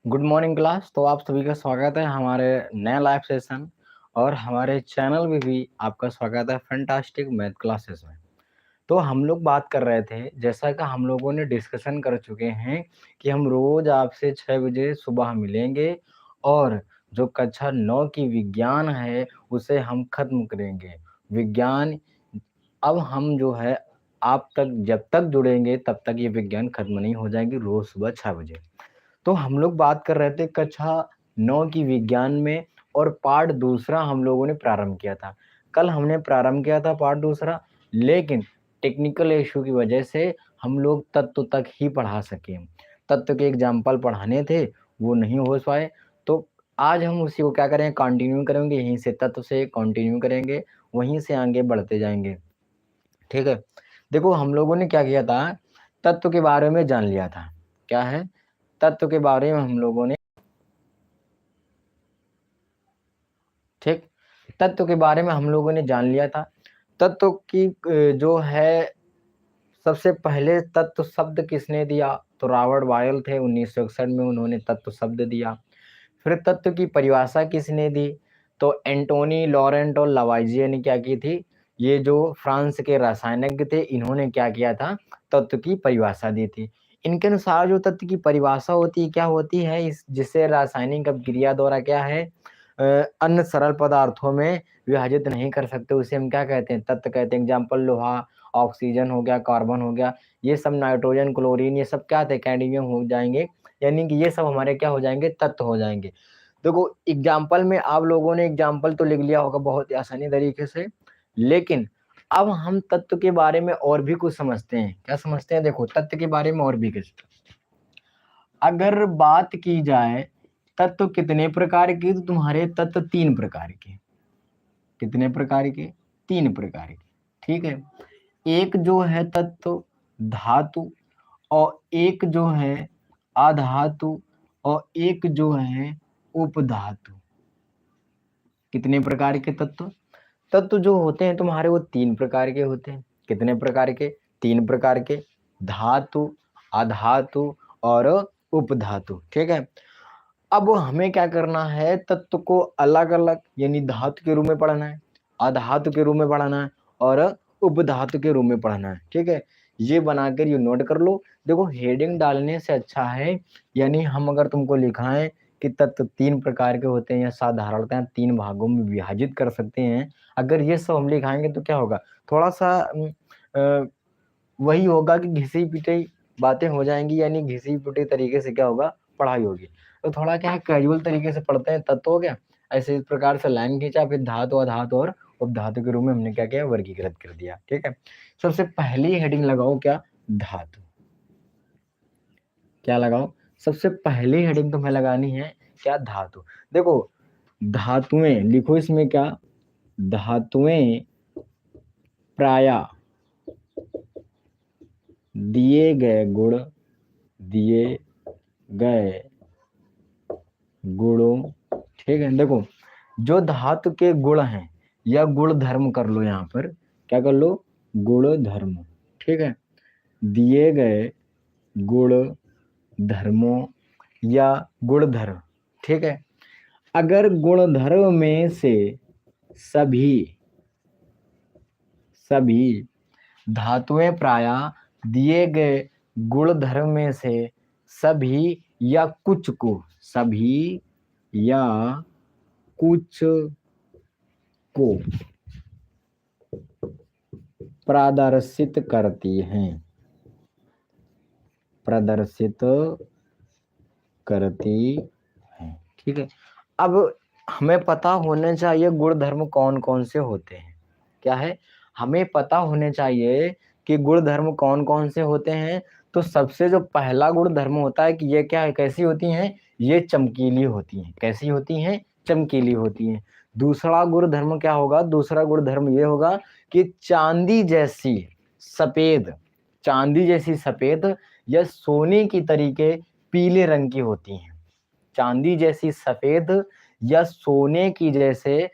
Good morning class. तो आप सभी का स्वागत है हमारे नए लाइव सेशन और हमारे चैनल में भी आपका स्वागत है फैंटास्टिक मैथ क्लासेस में। तो हम लोग बात कर रहे थे, जैसा कि हम लोगों ने डिस्कशन कर चुके हैं कि हम रोज आपसे 6 बजे सुबह मिलेंगे और जो कक्षा 9 की विज्ञान है उसे हम खत्म करेंगे। विज्ञान अब हम जो है आप तक जब तक जुड़ेंगे तब तक ये विज्ञान खत्म नहीं हो जाएगी, रोज सुबह 6 बजे। तो हम लोग बात कर रहे थे कक्षा 9 की विज्ञान में और पार्ट दूसरा हम लोगों ने प्रारंभ किया था। कल हमने प्रारंभ किया था पार्ट दूसरा, लेकिन टेक्निकल इशू की वजह से हम लोग तत्व तक ही पढ़ा सके। तत्व के एग्जाम्पल पढ़ाने थे, वो नहीं हो पाए। तो आज हम उसी को क्या करें, कंटिन्यू करेंगे, यहीं से तत्व से कंटिन्यू करेंगे, वहीं से आगे बढ़ते जाएंगे। ठीक है, देखो हम लोगों ने क्या किया था, तत्व के बारे में जान लिया था। क्या है, तत्व के बारे में हम लोगों ने, ठीक, तत्व के बारे में हम लोगों ने जान लिया था। तत्व की जो है सबसे पहले तत्व शब्द किसने दिया, तो रॉबर्ट बॉयल थे, 1961 में उन्होंने तत्व शब्द दिया। फिर तत्व की परिभाषा किसने दी, तो एंटोनी लॉरेंट और लवाइजिए ने क्या की थी, ये जो फ्रांस के रसायनज्ञ थे, इन्होंने क्या किया था, तत्व की परिभाषा दी थी। इनके अनुसार जो तत्व की परिभाषा होती है क्या होती है, इस जिसे रासायनिक अभिक्रिया द्वारा क्या है अन्य सरल पदार्थों में विभाजित नहीं कर सकते, उसे हम क्या कहते हैं, तत्व कहते हैं। एग्जाम्पल लोहा, ऑक्सीजन हो गया, कार्बन हो गया, ये सब नाइट्रोजन, क्लोरीन, ये सब क्या थे, कैडमियम हो जाएंगे, यानी कि ये सब हमारे क्या हो जाएंगे, तत्व हो जाएंगे। देखो एग्जाम्पल में आप लोगों ने एग्जाम्पल तो लिख लिया होगा बहुत ही आसानी तरीके से, लेकिन अब हम तत्व के बारे में और भी कुछ समझते हैं। क्या समझते हैं, देखो तत्व के बारे में और भी कुछ। अगर बात की जाए तत्व कितने प्रकार के, तो तुम्हारे तत्व 3 प्रकार के। कितने प्रकार के, 3 प्रकार के। ठीक है, एक जो है तत्व धातु, और एक जो है अधातु, और एक जो है उपधातु। कितने प्रकार के तत्व, तत्व जो होते हैं तुम्हारे वो 3 प्रकार के होते हैं। कितने प्रकार के, 3 प्रकार के, धातु, अधातु और उपधातु। ठीक है, अब हमें क्या करना है, तत्व को अलग अलग यानी धातु के रूप में पढ़ना है, अधातु के रूप में पढ़ना है और उपधातु के रूप में पढ़ना है। ठीक है, ये बनाकर ये नोट कर लो। देखो हेडिंग डालने से अच्छा है, यानी हम अगर तुमको लिखाएं कि तत्व 3 प्रकार के होते हैं या साधारणतः 3 भागों में विभाजित कर सकते हैं, अगर ये सब हम लिखाएंगे तो क्या होगा, थोड़ा सा वही होगा कि घिसी पिटी बातें हो जाएंगी, यानी घिसी पिटी तरीके से क्या होगा, पढ़ाई होगी। तो थोड़ा क्या है, कैजुअल तरीके से पढ़ते हैं। तत्व हो गया, ऐसे इस प्रकार से लाइन खींचा, फिर धातु, अधातु और उपधातु के रूप में हमने क्या किया, वर्गीकृत कर दिया। ठीक है, सबसे पहली हेडिंग लगाओ क्या, धातु। क्या लगाओ, सबसे पहली हेडिंग तुम्हें लगानी है क्या, धातु। देखो धातुएं लिखो, इसमें क्या, धातुएं प्रायः दिए गए गुण, दिए गए गुणों, ठीक है। देखो जो धातु के गुण हैं या गुण धर्म कर लो, यहाँ पर क्या कर लो, गुण धर्म। ठीक है, दिए गए गुण धर्मों या गुण धर्म। ठीक है, अगर गुण धर्म में से सभी धातुएं प्रायः दिए गए गुण धर्म में से सभी या कुछ को, सभी या कुछ को प्रदर्शित करती हैं, प्रदर्शित करती हैं। ठीक है, अब हमें पता होना चाहिए गुण धर्म कौन कौन से होते हैं। क्या है, हमें पता होने चाहिए कि गुण धर्म कौन कौन से होते हैं। तो सबसे जो पहला गुण धर्म होता है कि ये क्या है, कैसी होती हैं, ये चमकीली होती हैं। कैसी होती हैं, चमकीली होती हैं। दूसरा गुण धर्म क्या होगा, दूसरा गुण धर्म ये होगा कि चांदी जैसी सफेद, चांदी जैसी सफेद या सोने की तरीके पीले रंग की होती हैं। चांदी जैसी सफेद या सोने की जैसे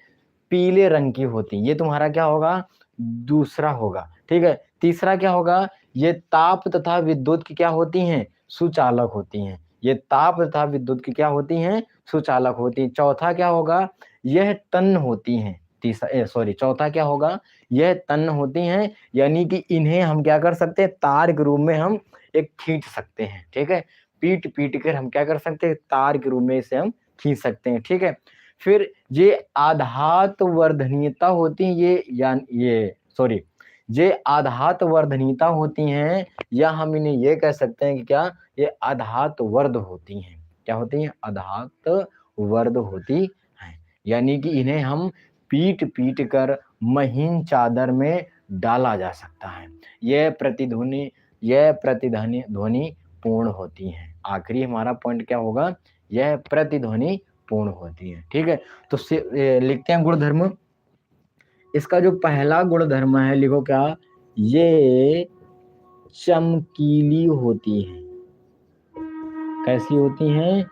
पीले रंग की होती हैं, ये तुम्हारा क्या होगा, दूसरा होगा। ठीक है, तीसरा क्या होगा, ये ताप तथा विद्युत की क्या होती हैं, सुचालक होती हैं। ये ताप तथा विद्युत की क्या होती हैं, सुचालक होती हैं। चौथा क्या होगा, यह तन्य होती हैं। चौथा क्या होगा, यह तन्य होती हैं, यानी कि इन्हें हम क्या कर सकते हैं, तार के रूप में हम एक खींच सकते हैं। ठीक है, पीट पीट कर हम क्या कर सकते हैं, तार के रूप में इसे हम खींच सकते हैं। ठीक है, फिर ये आधात वर्धनीयता होती है, ये आधात वर्धनीयता होती हैं, या हम इन्हें ये कह सकते हैं कि क्या, ये आधात वर्ध होती हैं। क्या होती हैं, आधात वर्ध होती हैं, यानी कि इन्हें हम पीट पीट कर महीन चादर में डाला जा सकता है। यह प्रतिध्वनि ध्वनि पूर्ण होती हैं। आखिरी हमारा पॉइंट क्या होगा, यह प्रतिध्वनि पूर्ण होती है। ठीक है, तो लिखते हैं गुणधर्म। इसका जो पहला गुणधर्म है, लिखो क्या, ये चमकीली होती है। कैसी होती हैं,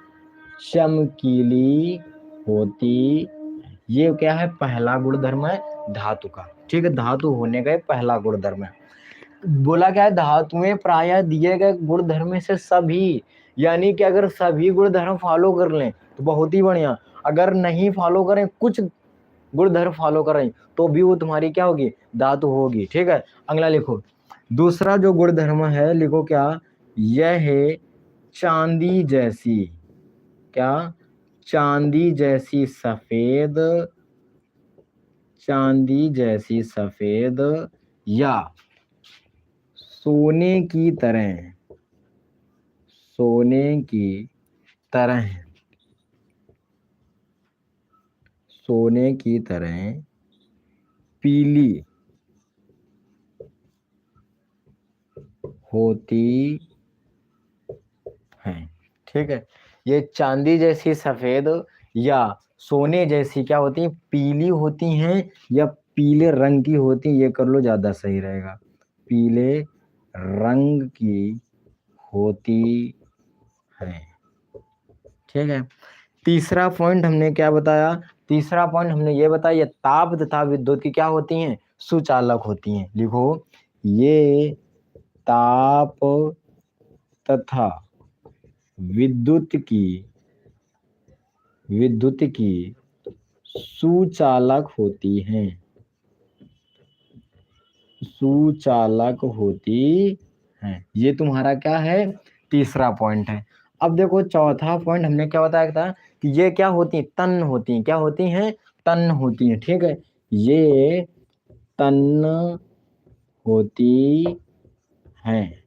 चमकीली होती। ये क्या है, पहला गुणधर्म है धातु का। ठीक है, धातु होने का ये पहला गुणधर्म है। बोला क्या है, धातुएं प्रायः दिए गए गुणधर्म से सभी, यानी कि अगर सभी गुणधर्म फॉलो कर लें तो बहुत ही बढ़िया, अगर नहीं फॉलो करें, कुछ गुणधर्म फॉलो करें, तो भी वो तुम्हारी क्या होगी, धातु होगी। ठीक है, अगला लिखो। दूसरा जो गुणधर्म है, लिखो क्या, यह है चांदी जैसी, क्या, चांदी जैसी सफेद, चांदी जैसी सफेद या सोने की तरह, सोने की तरह, सोने की तरह पीली होती है। ठीक है, ये चांदी जैसी सफेद या सोने जैसी क्या होती है, पीली होती हैं, या पीले रंग की होती हैं, ये कर लो, ज्यादा सही रहेगा, पीले रंग की होती है। ठीक है, तीसरा पॉइंट हमने क्या बताया, तीसरा पॉइंट हमने ये बताया, ये ताप तथा विद्युत की क्या होती हैं, सुचालक होती हैं। लिखो, ये ताप तथा विद्युत की सुचालक होती हैं, सुचालक होती हैं। ये तुम्हारा क्या है, तीसरा पॉइंट है। अब देखो चौथा पॉइंट हमने क्या बताया था, कि ये क्या होती हैं, तन्य होती हैं। क्या होती हैं, तन्य होती हैं। ठीक है, ये तन्य होती हैं।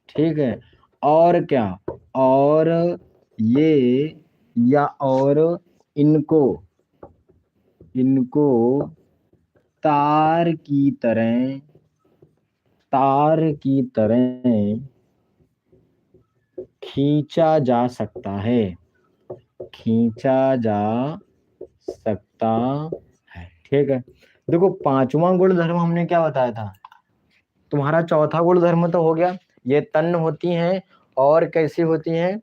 ठीक है, और क्या, और ये, या और इनको, इनको तार की तरह, तार की तरह खींचा जा सकता है, खींचा जा सकता है। ठीक है, देखो पांचवा गुणधर्म हमने क्या बताया था, तुम्हारा चौथा गुणधर्म तो हो गया, ये तन्य होती हैं, और कैसी होती हैं,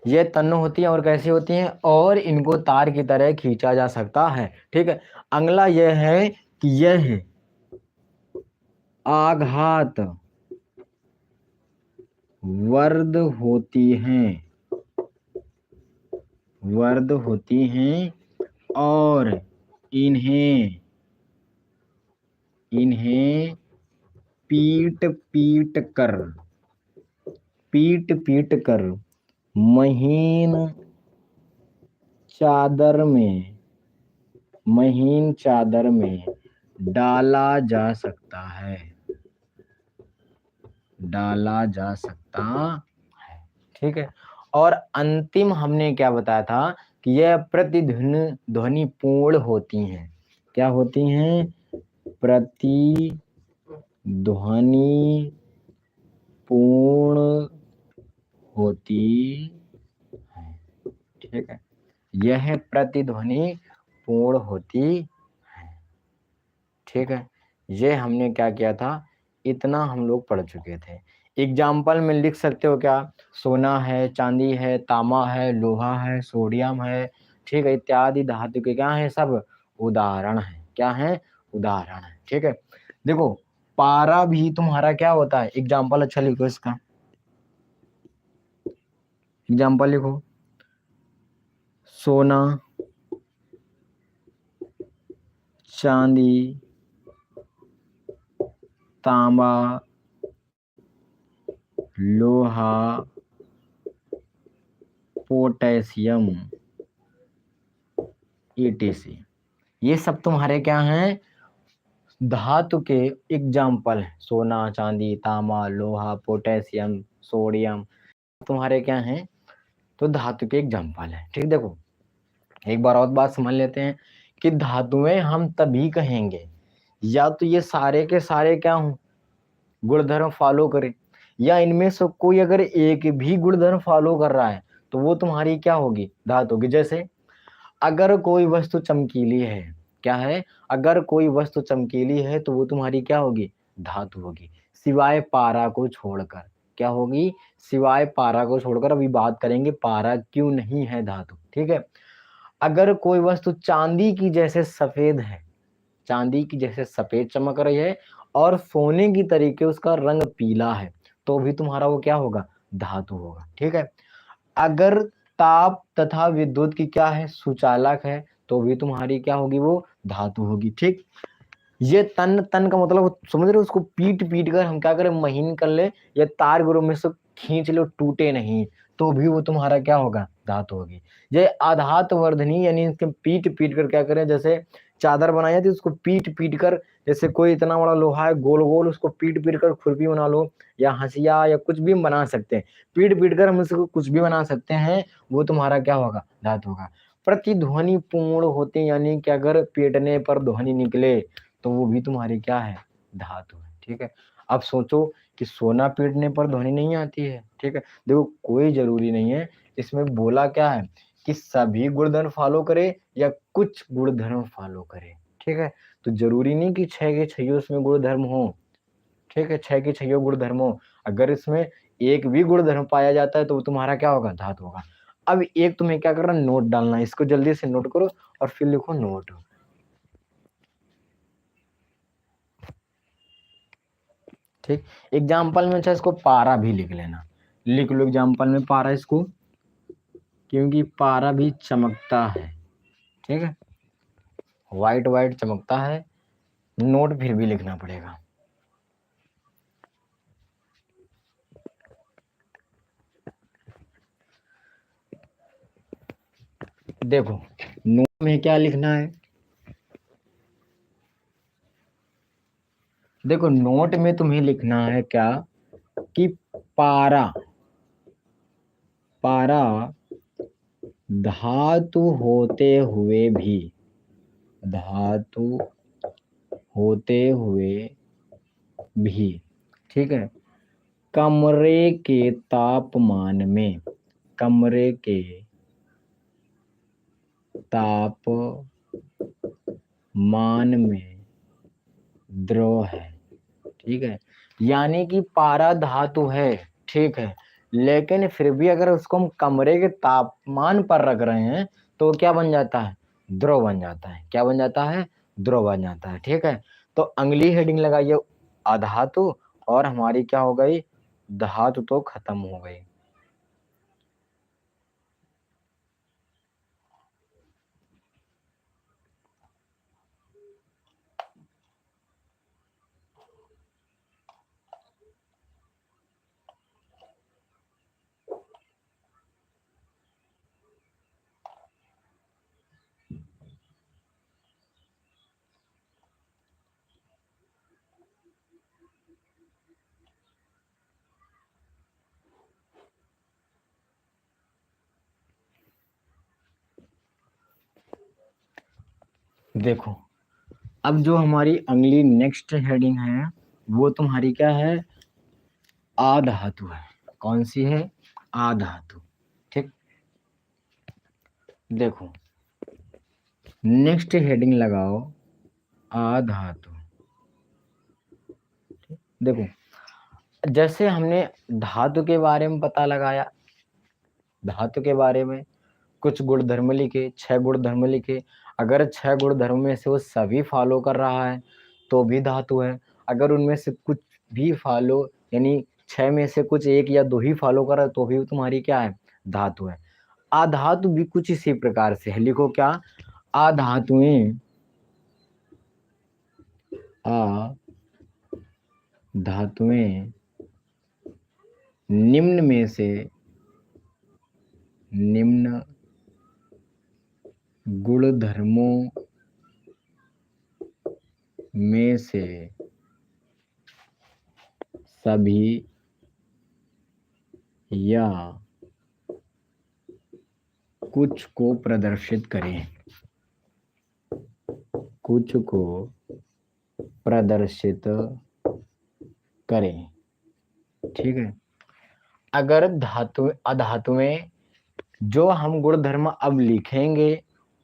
ये तन्य होती है और कैसी होती हैं, और इनको तार की तरह खींचा जा सकता है। ठीक है, अगला यह है कि यह आघात वर्ध होती हैं, वर्ध होती हैं, और इन्हें, इन्हें पीट पीट कर, पीट पीट कर महीन चादर में, महीन चादर में डाला जा सकता है, डाला जा सकता है। ठीक है, और अंतिम हमने क्या बताया था, कि यह प्रतिध्वनि ध्वनि पूर्ण होती हैं। क्या होती हैं, प्रतिध्वनि पूर्ण होती है। ठीक है, यह प्रतिध्वनि पूर्ण होती है। ठीक है, ये हमने क्या किया था, इतना हम लोग पढ़ चुके थे। एग्जाम्पल में लिख सकते हो क्या, सोना है, चांदी है, तांबा है, लोहा है, सोडियम है। ठीक है, इत्यादि धातु के क्या है, सब उदाहरण है। क्या है, उदाहरण है। ठीक है, देखो पारा भी तुम्हारा क्या होता है, एग्जाम्पल अच्छा लिखो इसका, एग्जाम्पल लिखो, सोना, चांदी, तांबा, लोहा, पोटेशियम, ईटीसी, ये सब तुम्हारे क्या हैं, धातु के एग्जाम्पल है। सोना, चांदी, तांबा, लोहा, पोटेशियम, सोडियम, तुम्हारे क्या हैं, तो धातु के एग्जाम्पल है। ठीक, देखो एक बार और बात समझ लेते हैं कि धातुएं हम तभी कहेंगे या तो ये सारे के सारे क्या हों, गुणधर्म फॉलो करें, या इनमें से कोई अगर एक भी गुणधर्म फॉलो कर रहा है तो वो तुम्हारी क्या होगी, धातु होगी। जैसे अगर कोई वस्तु चमकीली है, क्या है, अगर कोई वस्तु चमकीली है तो वो तुम्हारी क्या होगी, धातु होगी, सिवाय पारा को छोड़कर। क्या होगी, सिवाय पारा को छोड़कर। अभी बात करेंगे पारा क्यों नहीं है धातु। ठीक है, अगर कोई वस्तु चांदी की जैसे सफेद है, चांदी की जैसे सफेद चमक रही है और सोने की तरीके उसका रंग पीला है, तो भी तुम्हारा वो क्या होगा, धातु होगा। ठीक है, अगर ताप तथा विद्युत की क्या है, सुचालक है, तो भी तुम्हारी क्या होगी, वो धातु होगी। ठीक, ये तन, तन का मतलब समझ रहे हो, उसको पीट पीट कर हम क्या करें, महीन कर ले, या तार गुरु में से खींच लो, टूटे नहीं, तो भी वो तुम्हारा क्या होगा, धातु होगी। ये आधात वर्धनी, यानी इसके पीट पीट कर क्या करें, जैसे चादर बनाई जाती है उसको पीट पीट कर, जैसे कोई इतना बड़ा लोहा है गोल गोल, उसको पीट पीट कर खुरपी बना लो, या हंसिया, या कुछ भी हम बना सकते हैं, पीट पीट कर हम उसको कुछ भी बना सकते हैं, वो तुम्हारा क्या होगा, धातु होगा। प्रतिध्वनि पूर्ण होते, यानी कि अगर पीटने पर ध्वनि निकले तो वो भी तुम्हारी क्या है, धातु है। ठीक है, अब सोचो कि सोना पीटने पर ध्वनि नहीं आती है। ठीक है, देखो कोई जरूरी नहीं है, इसमें बोला क्या है कि सभी गुणधर्म फॉलो करे या कुछ गुणधर्म फॉलो करे। ठीक है, तो जरूरी नहीं कि 6 के 6 उसमें गुणधर्म हो। ठीक है, 6 के 6 गुणधर्म हो, अगर इसमें एक भी गुणधर्म पाया जाता है तो वो तुम्हारा क्या होगा, धातु होगा। अब एक तुम्हें क्या करना, नोट डालना, इसको जल्दी से नोट करो और फिर लिखो नोट। ठीक, एग्जाम्पल में अच्छा इसको पारा भी लिख लेना, लिख लो एग्जाम्पल में पारा इसको, क्योंकि पारा भी चमकता है। ठीक है, वाइट वाइट चमकता है, नोट फिर भी लिखना पड़ेगा। देखो नोट में क्या लिखना है, देखो नोट में तुम्हें लिखना है क्या, कि पारा, पारा धातु होते हुए भी, धातु होते हुए भी, ठीक है, कमरे के तापमान में, कमरे के तापमान में द्रव है। ठीक है, यानी कि पारा धातु है, ठीक है, लेकिन फिर भी अगर उसको हम कमरे के तापमान पर रख रहे हैं तो क्या बन जाता है, द्रव बन जाता है। क्या बन जाता है, द्रव बन जाता है। ठीक है, तो अगली हेडिंग लगाइए अधातु, और हमारी क्या हो गई, धातु तो खत्म हो गई। देखो अब जो हमारी अगली नेक्स्ट हेडिंग है वो तुम्हारी क्या है, आधातु है। कौन सी है, आधातु। ठीक, देखो नेक्स्ट हेडिंग लगाओ आधातु। देखो जैसे हमने धातु के बारे में पता लगाया, धातु के बारे में कुछ गुणधर्म लिखे, 6 गुणधर्म लिखे, अगर 6 गुणधर्म में से वो सभी फॉलो कर रहा है तो भी धातु है, अगर उनमें से कुछ भी फॉलो, यानी 6 में से कुछ 1 या 2 ही फॉलो करा तो भी तुम्हारी क्या है, धातु है। अधातु भी कुछ इसी प्रकार से है, लिखो क्या, अधातुएं, धातुएं निम्न में से, निम्न गुणधर्मों में से सभी या कुछ को प्रदर्शित करें, कुछ को प्रदर्शित करें। ठीक है, अगर धातु अधातुएं जो हम गुणधर्म अब लिखेंगे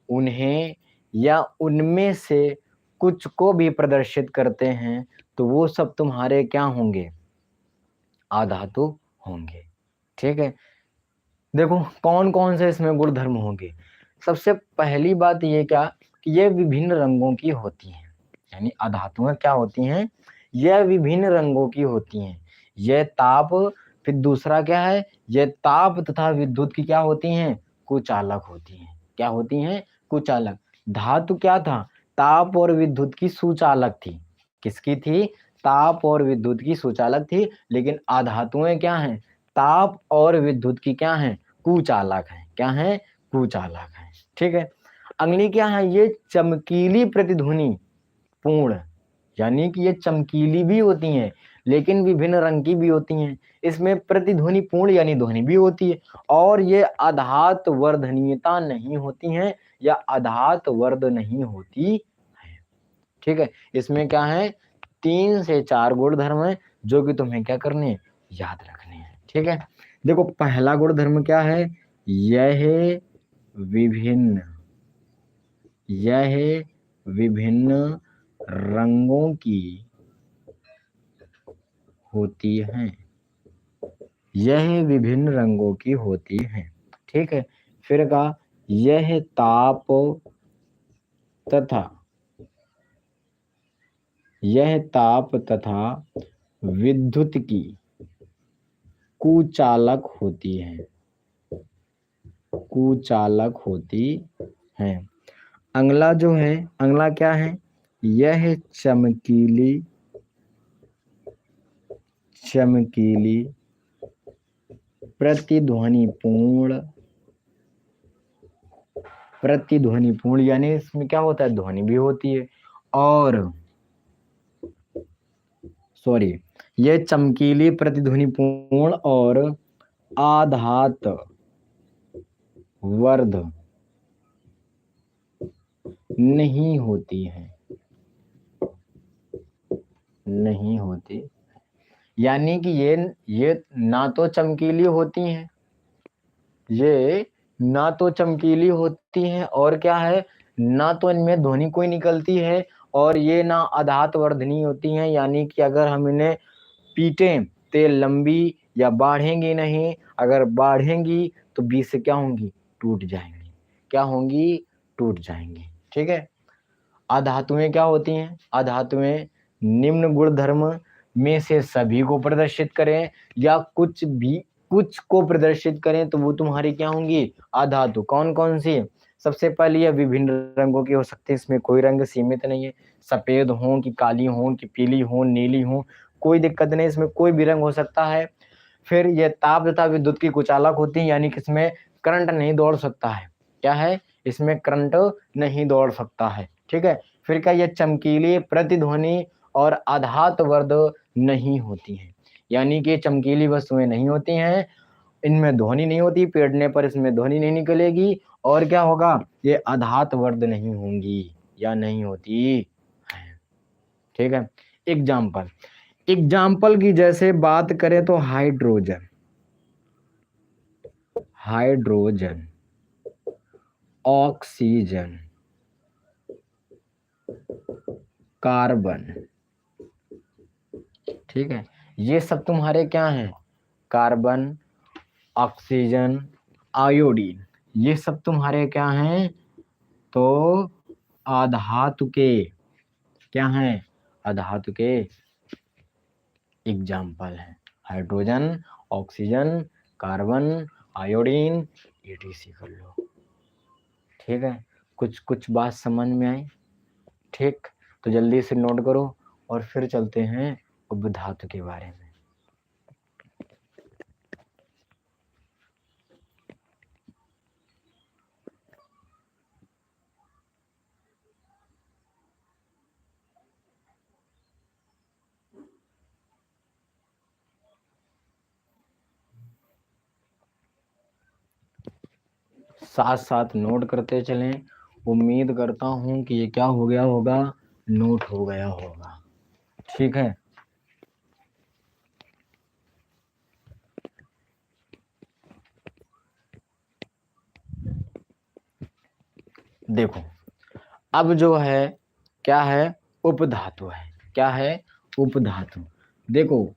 उन्हें या उनमें से कुछ को भी प्रदर्शित करते हैं तो वो सब तुम्हारे क्या होंगे, अधातु होंगे। ठीक है, देखो कौन कौन से इसमें गुणधर्म होंगे। सबसे पहली बात ये क्या कि ये विभिन्न रंगों की होती हैं, यानी अधातुएं क्या होती हैं, यह विभिन्न रंगों की होती हैं। यह ताप, फिर दूसरा क्या है, यह ताप तथा विद्युत की क्या होती हैं, कुचालक होती हैं। क्या होती हैं, कुचालक। धातु क्या था, ताप और विद्युत की सुचालक थी। किसकी थी, ताप और विद्युत की सुचालक थी। लेकिन अधातुएं क्या हैं, ताप और विद्युत की क्या हैं, कुचालक हैं। क्या हैं, कुचालक हैं। ठीक है, अगली क्या है, ये चमकीली प्रतिध्वनि पूर्ण, यानी कि ये चमकीली भी होती हैं लेकिन विभिन्न रंग की भी होती हैं। इसमें प्रतिध्वनि पूर्ण यानी ध्वनि भी होती है और ये आधात वर्धनीयता नहीं होती हैं या आधात वर्ध नहीं होती है। ठीक है, इसमें क्या है, 3 से 4 गुण धर्म है जो कि तुम्हें क्या करने हैं, याद रखने हैं। ठीक है, देखो पहला गुण धर्म क्या है, यह विभिन्न, यह विभिन्न रंगों की होती हैं, यह विभिन्न रंगों की होती हैं। ठीक है, फिर कहा यह ताप तथा, यह ताप तथा विद्युत की कुचालक होती है, कुचालक होती है। अगला जो है, अगला क्या है, यह चमकीली, चमकीली प्रतिध्वनिपूर्ण, प्रतिध्वनिपूर्ण यानी इसमें क्या होता है, ध्वनि भी होती है और सॉरी, यह चमकीली प्रतिध्वनिपूर्ण और आधात वर्ध नहीं होती है, नहीं होती। यानी कि ये ना तो चमकीली होती हैं, ये ना तो चमकीली होती हैं और क्या है, ना तो इनमें ध्वनि कोई निकलती है और ये ना आधात वर्धनी होती हैं। यानी कि अगर हम इन्हें पीटें तो ये लंबी या बढ़ेंगी नहीं, अगर बढ़ेंगी तो बीच से क्या होंगी, टूट जाएंगी। क्या होंगी, टूट जाएंगी। ठीक है, अधातुएं क्या होती हैं, अधातुएं निम्न गुण धर्म में से सभी को प्रदर्शित करें या कुछ को प्रदर्शित करें तो वो तुम्हारी क्या होंगी, अधातु। कौन कौन सी, सबसे पहले ये विभिन्न रंगों की हो सकती है, इसमें कोई रंग सीमित नहीं है, सफेद हो कि काली हो कि पीली हो नीली हो, कोई दिक्कत नहीं, इसमें कोई भी रंग हो सकता है। फिर ये ताप तथा विद्युत की कुचालक होती है, यानी कि इसमें करंट नहीं दौड़ सकता है। क्या है, इसमें करंट नहीं दौड़ सकता है। ठीक है, फिर क्या, ये चमकीली प्रतिध्वनि और आधात वर्ध नहीं होती हैं, यानी कि चमकीली वस्तुएं नहीं होती हैं, इनमें ध्वनि नहीं होती, पेड़ने पर इसमें ध्वनि नहीं निकलेगी और क्या होगा, ये आधात वर्ध नहीं होंगी या नहीं होती है। ठीक है, एग्जाम्पल, एग्जाम्पल की जैसे बात करें तो हाइड्रोजन, हाइड्रोजन, ऑक्सीजन, कार्बन। ठीक है, ये सब तुम्हारे क्या हैं, कार्बन, ऑक्सीजन, आयोडीन, ये सब तुम्हारे क्या हैं, तो अधातु के क्या हैं, अधातु के एग्जाम्पल है hydrogen, oxygen, carbon, iodine, ETC कर लो। ठीक है, कुछ कुछ बात समझ में आई? ठीक, तो जल्दी से नोट करो और फिर चलते हैं उपधातु के बारे में। साथ साथ नोट करते चलें। उम्मीद करता हूं कि ये क्या हो गया होगा, नोट हो गया होगा। ठीक है, देखो अब जो है क्या है, उपधातु है। क्या है? उपधातु। देखो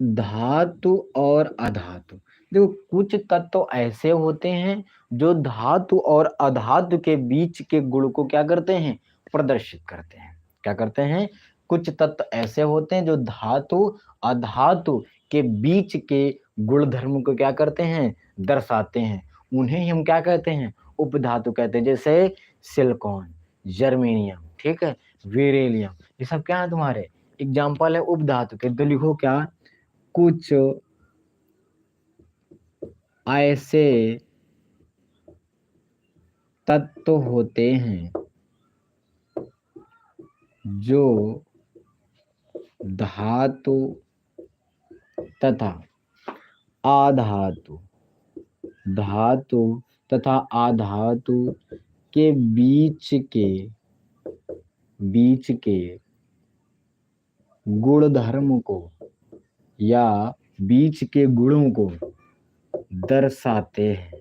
धातु और अधातु, देखो कुछ तत्व ऐसे होते हैं जो धातु और अधातु के बीच के गुण को क्या करते हैं, प्रदर्शित करते हैं। क्या करते हैं? कुछ तत्व ऐसे होते हैं जो धातु अधातु के बीच के गुण धर्म को क्या करते हैं, दर्शाते हैं। उन्हें ही हम क्या कहते हैं, उपधातु कहते हैं। जैसे सिलिकॉन, जर्मेनियम, ठीक है, बेरिलियम, ये सब क्या है तुम्हारे एग्जाम्पल है उपधातु के। तो लिखो क्या, कुछ ऐसे तत्व होते हैं जो धातु तथा आधातु, धातु तथा आधातु के बीच के गुण धर्म को या बीच के गुणों को दर्शाते हैं।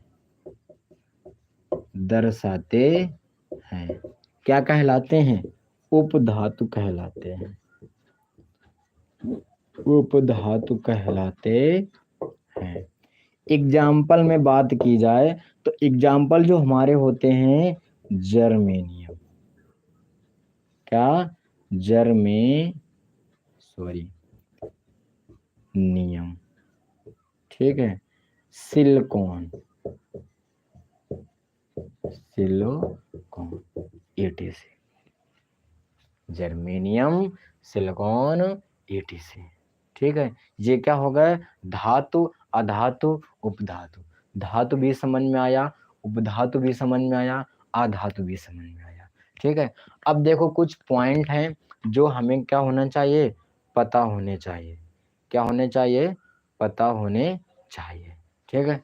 क्या कहलाते हैं? उपधातु कहलाते हैं। उपधातु कहलाते हैं। एग्जाम्पल में बात की जाए तो एग्जाम्पल जो हमारे होते हैं, जर्मेनियम, क्या नियम, ठीक है, silicon, ETC, germanium, silicon, ETC। ठीक है, ये क्या हो गए, धातु अधातु उपधातु। धातु भी समझ में आया, उपधातु भी समझ में आया, आधातु भी समझ में आया। ठीक है, अब देखो कुछ पॉइंट हैं जो हमें क्या होना चाहिए, पता होने चाहिए। क्या होने चाहिए? पता होने चाहिए। ठीक है,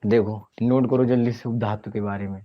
देखो नोट करो जल्दी से उपधातु के बारे में।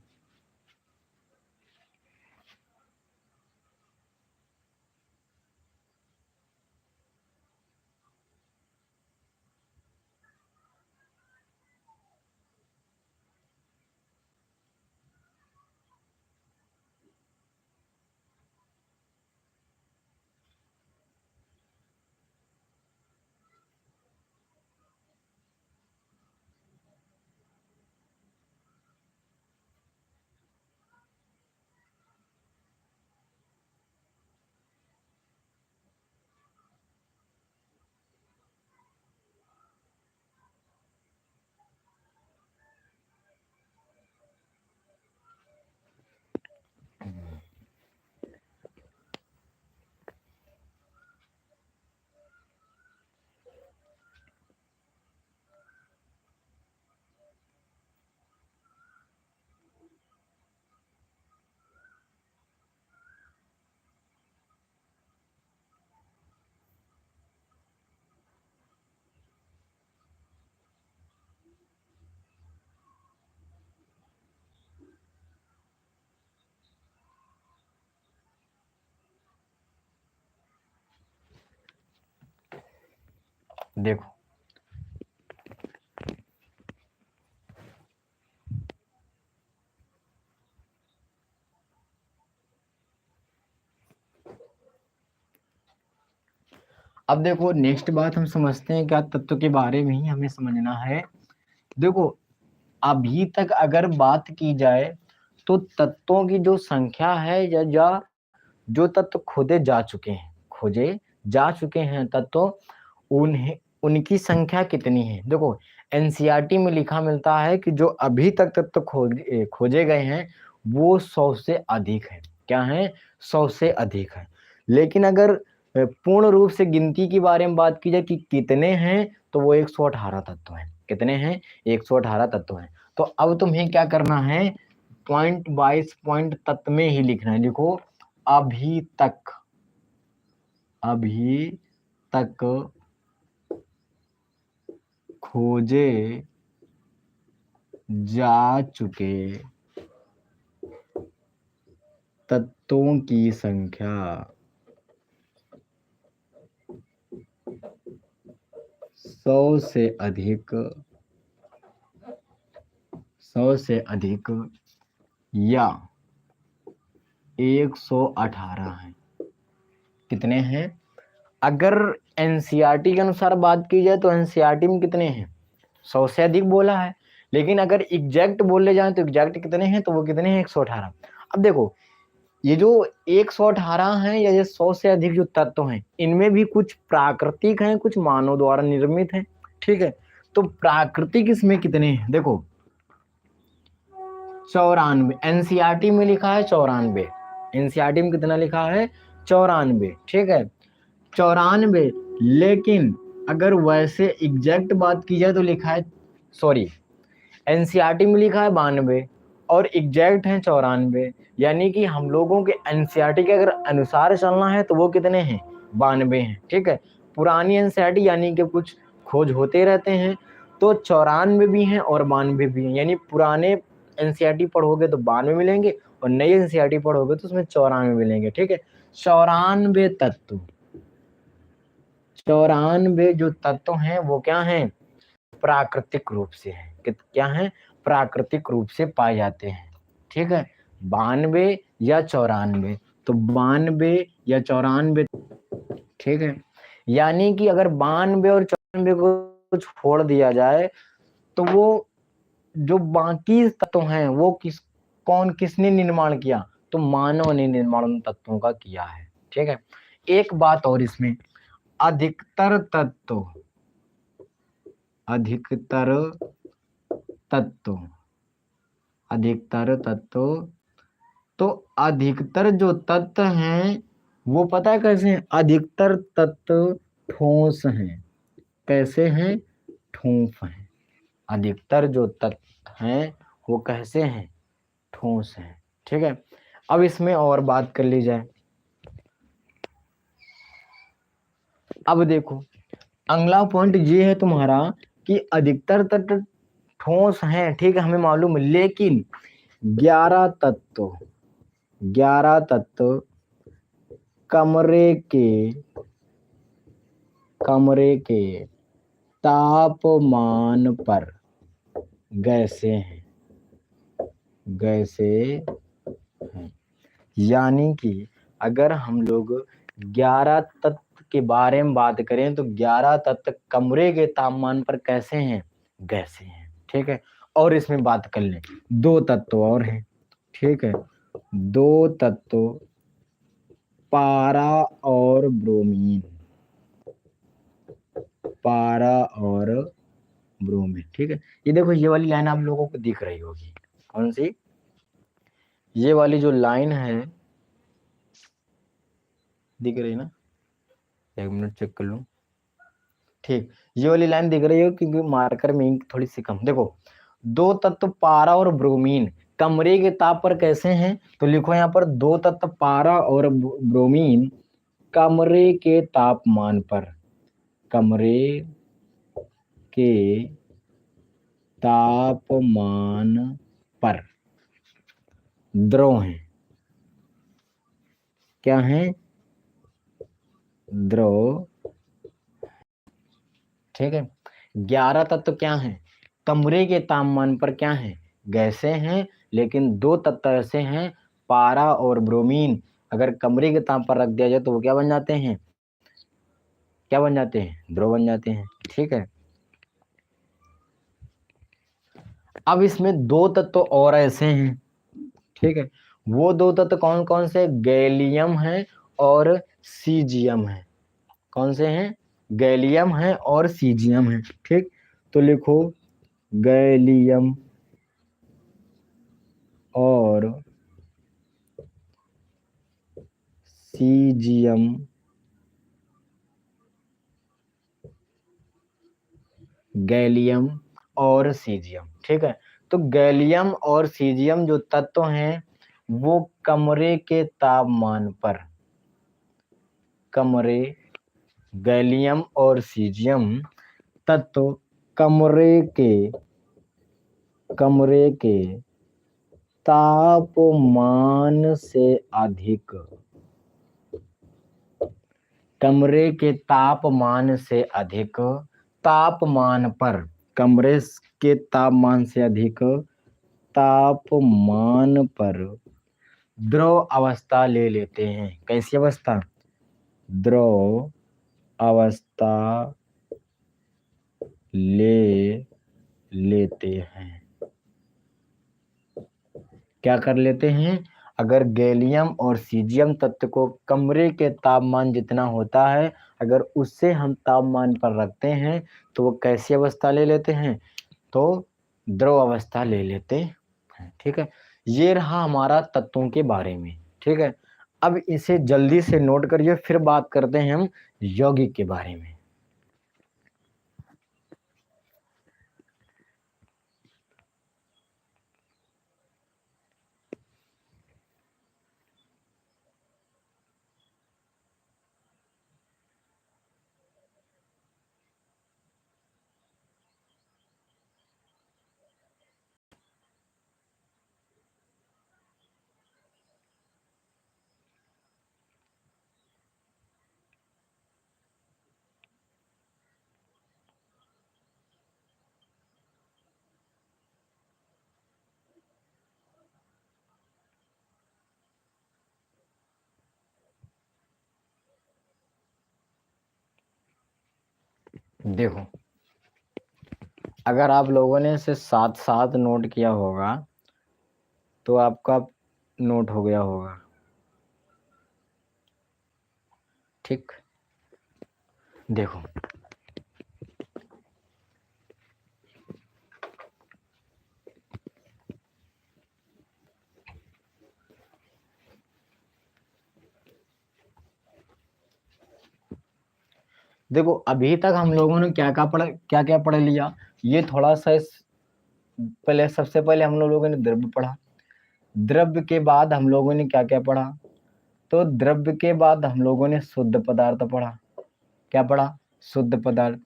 देखो अब देखो नेक्स्ट बात हम समझते हैं क्या, तत्व के बारे में ही हमें समझना है। देखो अभी तक अगर बात की जाए तो तत्वों की जो संख्या है या जो तत्व खोदे जा चुके हैं, खोजे जा चुके हैं तत्व उन्हें उनकी संख्या कितनी है। देखो एनसीईआरटी में लिखा मिलता है कि जो अभी तक तत्व खोजे गए हैं वो 100 से अधिक है। क्या है? 100 से अधिक है। लेकिन अगर पूर्ण रूप से गिनती के बारे में बात की जाए कि कितने हैं, तो वो 118 तत्व हैं। कितने हैं? 118 तत्व हैं। तो अब तुम्हें क्या करना है, पॉइंट बाइस पॉइंट तत्व में ही लिखना है। देखो अभी तक खोजे जा चुके तत्वों की संख्या 100 से अधिक या 118 है। कितने हैं? अगर एनसीईआरटी के अनुसार बात की जाए तो एनसीईआरटी में कितने हैं? 100 से अधिक बोला है। लेकिन अगर एग्जैक्ट बोले जाए तो एग्जैक्ट कितने हैं? तो वो कितने हैं? 118। अब देखो ये जो 118 हैं या ये 100 से अधिक जो तत्व हैं, इनमें भी कुछ प्राकृतिक हैं, कुछ मानव द्वारा निर्मित हैं। ठीक है, तो प्राकृतिक इसमें कितने हैं? देखो 94। एनसीईआरटी में लिखा है 94। एनसीईआरटी में कितना लिखा है? 94। ठीक है, 94। लेकिन अगर वैसे एग्जैक्ट बात की जाए तो लिखा है, सॉरी, एनसीईआरटी में लिखा है 92 और एग्जैक्ट है 94। यानी कि हम लोगों के एनसीईआरटी के अगर अनुसार चलना है तो वो कितने हैं? 92 हैं। ठीक है, पुरानी एनसीईआरटी यानी कि कुछ खोज होते रहते हैं, तो 94 भी हैं और 92 भी हैं। यानी पुराने एनसीईआरटी पढ़ोगे तो 92 मिलेंगे और नई एनसीईआरटी पढ़ोगे तो उसमें 94 मिलेंगे। ठीक है, 94 तत्व, 94 जो तत्व हैं वो क्या हैं? प्राकृतिक रूप से हैं। क्या हैं? प्राकृतिक रूप से पाए जाते हैं। ठीक है, 92 या 94, तो 92 या 94। ठीक है, यानी कि अगर 92 और 94 को छोड़ दिया जाए तो वो जो बाकी तत्व हैं वो किसने निर्माण किया? तो मानव ने निर्माण उन तत्वों का किया है। ठीक है, एक बात और इसमें, अधिकतर तत्व तो अधिकतर जो तत्व हैं वो पता है कैसे हैं? अधिकतर तत्व ठोस हैं। कैसे हैं? ठोस हैं। अधिकतर जो तत्व हैं वो कैसे हैं? ठोस हैं। ठीक है, अब इसमें और बात कर ली जाए। अब देखो अगला पॉइंट ये है तुम्हारा कि अधिकतर तत्व ठोस हैं। ठीक है, हमें मालूम है, लेकिन 11 तत्व कमरे के तापमान पर गैसे हैं। यानी कि अगर हम लोग 11 तत्व के बारे में बात करें तो 11 तत्व कमरे के तापमान पर कैसे हैं? गैसे हैं। ठीक है, और इसमें बात कर लें, 2 तत्व और हैं। ठीक है, 2 तत्व पारा और ब्रोमीन। ठीक है, ये देखो ये वाली लाइन आप लोगों को दिख रही होगी। कौन सी? ये वाली जो लाइन है, दिख रही ना? एक मिनट चेक कर लूं। ठीक, ये वाली लाइन दिख रही हो क्योंकि मार्कर में इंक थोड़ी सी कम। देखो 2 तत्व पारा और ब्रोमीन कमरे के ताप पर कैसे हैं? तो लिखो यहाँ पर 2 तत्व पारा और ब्रोमीन कमरे के तापमान पर द्रव हैं। क्या हैं? द्रव। ठीक है, 11 तत्व क्या हैं? कमरे के तापमान पर क्या हैं? गैसे हैं। लेकिन 2 तत्व ऐसे हैं, पारा और ब्रोमीन, अगर कमरे के ताप पर रख दिया जाए तो वो क्या बन जाते हैं? क्या बन जाते हैं? द्रव बन जाते हैं। ठीक है, अब इसमें 2 तत्व और ऐसे हैं। ठीक है, वो 2 तत्व कौन कौन से? गैलियम है और सीजियम है। कौन से हैं? गैलियम है और सीजियम है। ठीक, तो लिखो गैलियम और सीजियम, गैलियम और सीजियम। ठीक है, तो गैलियम और सीजियम जो तत्व हैं वो कमरे के तापमान पर, कमरे, गैलियम और सीजियम तत्व कमरे के तापमान से अधिक, कमरे के तापमान से अधिक तापमान पर, कमरे के तापमान से अधिक तापमान पर द्रव अवस्था ले लेते हैं। कैसी अवस्था? द्रव अवस्था ले लेते हैं। क्या कर लेते हैं? अगर गैलियम और सीजियम तत्व को कमरे के तापमान जितना होता है, अगर उससे हम तापमान पर रखते हैं तो वो कैसी अवस्था ले लेते हैं? तो द्रव अवस्था ले लेते हैं। ठीक है, ये रहा हमारा तत्वों के बारे में। ठीक है, अब इसे जल्दी से नोट करिए, फिर बात करते हैं हम यौगिक के बारे में। देखो, अगर आप लोगों ने इसे साथ साथ नोट किया होगा तो आपका नोट हो गया होगा। ठीक, देखो देखो अभी तक हम लोगों ने क्या क्या पढ़ लिया। ये थोड़ा सा पहले, सबसे पहले हम लोगों ने द्रव्य पढ़ा। द्रव्य के बाद हम लोगों ने क्या क्या पढ़ा? तो द्रव्य के बाद हम लोगों ने शुद्ध पदार्थ पढ़ा। क्या पढ़ा? शुद्ध पदार्थ।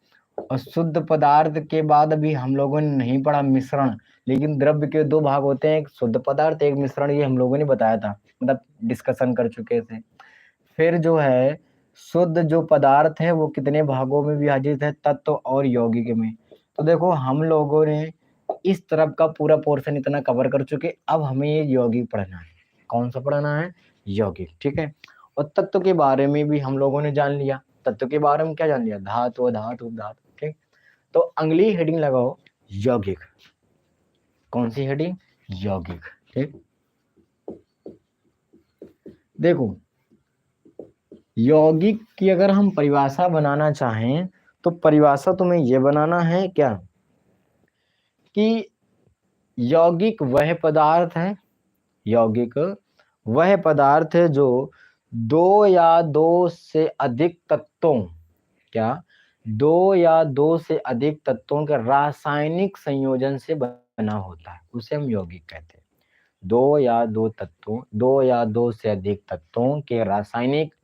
और शुद्ध पदार्थ के बाद अभी हम लोगों ने नहीं पढ़ा मिश्रण। लेकिन द्रव्य के दो भाग होते हैं, एक शुद्ध पदार्थ, एक मिश्रण, ये हम लोगों ने बताया था, मतलब डिस्कशन कर चुके थे। फिर जो है शुद्ध जो पदार्थ है वो कितने भागों में विभाजित है? तत्व और यौगिक में। तो देखो हम लोगों ने इस तरफ का पूरा पोर्शन इतना कवर कर चुके, अब हमें ये यौगिक पढ़ना है। कौन सा पढ़ना है? यौगिक। ठीक है, और तत्व के बारे में भी हम लोगों ने जान लिया। तत्व के बारे में क्या जान लिया? धातु, धातु, धातु। ठीक, तो अगली हेडिंग लगाओ यौगिक। कौन सी हेडिंग? यौगिक। ठीक, देखो यौगिक की अगर हम परिभाषा बनाना चाहें तो परिभाषा तुम्हें यह बनाना है क्या कि यौगिक वह पदार्थ है, यौगिक वह पदार्थ है जो दो या दो से अधिक तत्वों, क्या? दो या दो से अधिक तत्वों के रासायनिक संयोजन से बना होता है, उसे हम यौगिक कहते हैं। दो या दो से अधिक तत्वों के रासायनिक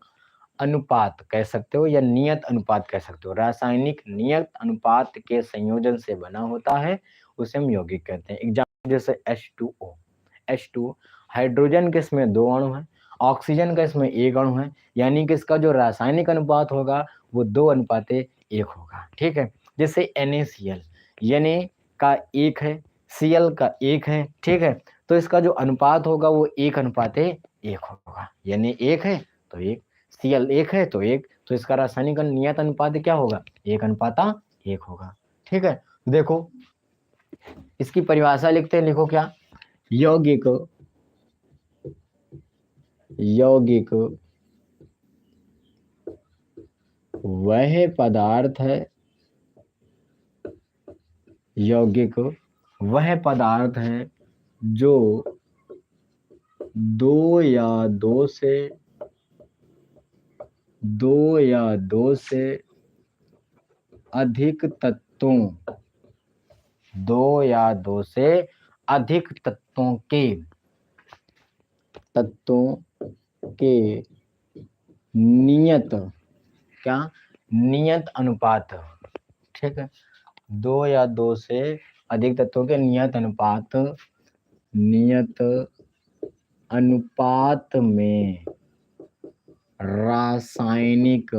अनुपात कह सकते हो या नियत अनुपात कह सकते हो, रासायनिक नियत अनुपात के संयोजन से बना होता है, उसे हम यौगिक कहते हैं। एग्जाम्पल जैसे H2O, H2 हाइड्रोजन के इसमें दो अणु हैं, ऑक्सीजन का इसमें एक अणु है, यानी कि इसका जो रासायनिक अनुपात होगा वो 2:1 होगा। ठीक है, जैसे NaCl, Na का 1 है, Cl का 1 है। ठीक है, तो इसका जो अनुपात होगा वो 1:1 होगा, यानी 1 है तो 1, Cl 1 है तो 1, तो इसका रासायनिक नियत अनुपात क्या होगा? 1:1 होगा। ठीक है, देखो इसकी परिभाषा लिखते हैं, लिखो क्या? यौगिक, यौगिक वह पदार्थ है यौगिक, वह पदार्थ है जो दो या दो से अधिक तत्वों के नियत अनुपात, ठीक है, दो या दो से अधिक तत्वों के नियत अनुपात में रासायनिक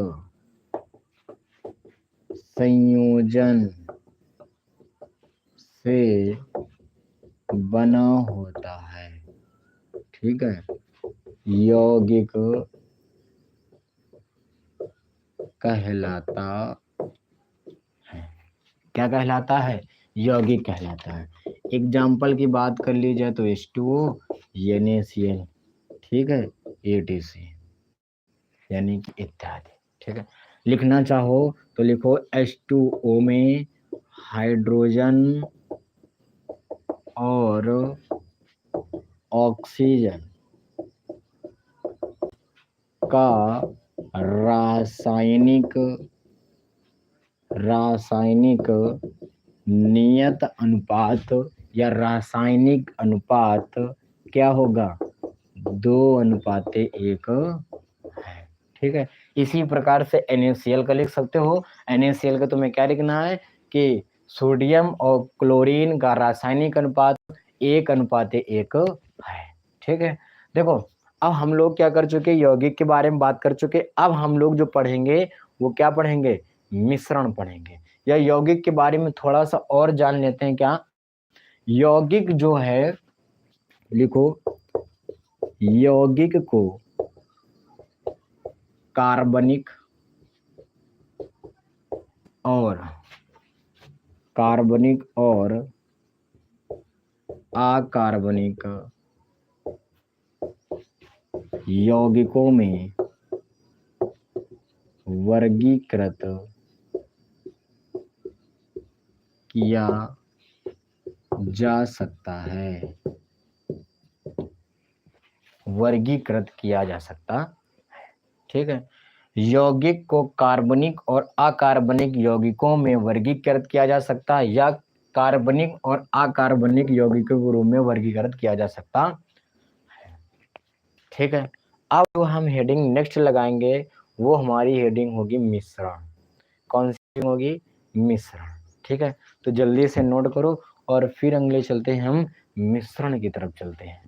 संयोजन से बना होता है, ठीक है। यौगिक कहलाता है, क्या कहलाता है? यौगिक कहलाता है। एग्जाम्पल की बात कर ली जाए तो H2O, NaCl, ठीक है, ATC, यानी कि इत्यादि, ठीक है। लिखना चाहो तो लिखो H2O में हाइड्रोजन और ऑक्सीजन का रासायनिक नियत अनुपात या रासायनिक अनुपात क्या होगा? 2:1 है, ठीक है। इसी प्रकार से NaCl का लिख सकते हो। NaCl का तुम्हें क्या लिखना है कि सोडियम और क्लोरीन का रासायनिक अनुपात 1:1 है, ठीक है। देखो अब हम लोग क्या कर चुके, यौगिक के बारे में बात कर चुके। अब हम लोग जो पढ़ेंगे वो क्या पढ़ेंगे? मिश्रण पढ़ेंगे। या यौगिक के बारे में थोड़ा सा और जान लेते हैं। क्या यौगिक जो है, लिखो, यौगिक को कार्बनिक और अकार्बनिक यौगिकों में वर्गीकृत किया जा सकता है, ठीक है। यौगिक को कार्बनिक और अकार्बनिक यौगिकों में वर्गीकृत किया जा सकता है, या कार्बनिक और अकार्बनिक यौगिकों के रूप में वर्गीकृत किया जा सकता है, ठीक है। अब जो हम हेडिंग नेक्स्ट लगाएंगे वो हमारी हेडिंग होगी मिश्रण। कौन सी होगी? मिश्रण, ठीक है। तो जल्दी से नोट करो और फिर अगले चलते हैं, हम मिश्रण की तरफ चलते हैं।